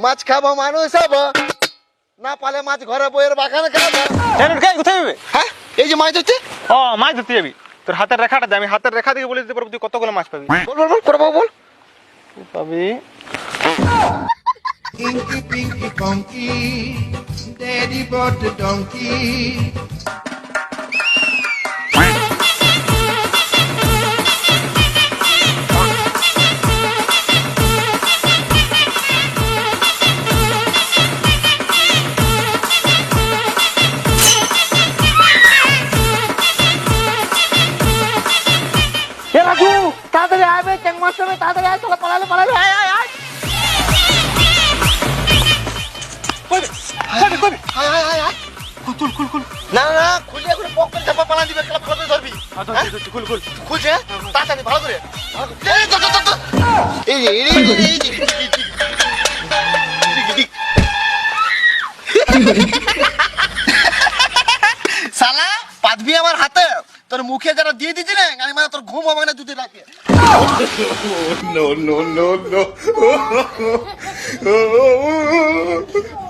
মাছ খাবো মানুষ হবো, না পালে মাছ ঘরে বইয়ের বাগানে খাবো। কোথায় যাবে? হ্যাঁ এই যে মাছ ধরছে। ও মাছ ধরতে যাবি? তোর হাতের রেখাটা দে, আমি হাতের রেখা দিয়ে বলে দিতে পারবো তুই কতগুলো মাছ পাবি। বল বল বল করবো বল। পাবি Inky Pinky Funky, Daddy bought the donkey. এ রাজু তাড়াতাড়ি আয় বে, চ্যাং মাছ হবে, তাড়াতাড়ি আয়, চলো পালালে পালালে, আয় আয় আয় আয় আয় আয় আয়। খুল না না খুলে এখন পক করে ঝাপা পালা দিবে, ক্লাব ভালো করে ধরবি। খুল খুলছে তাড়াতাড়ি ভালো করে। এই তো, তো, তো, তো। এই যে, এই যে, এই যে। শালা পাদবি আমার হাতে, তোর মুখে যারা দিয়ে দিচ্ছি না আমি মানে তোর ঘুম হবে না দুটি রাতে। No, no, no, no.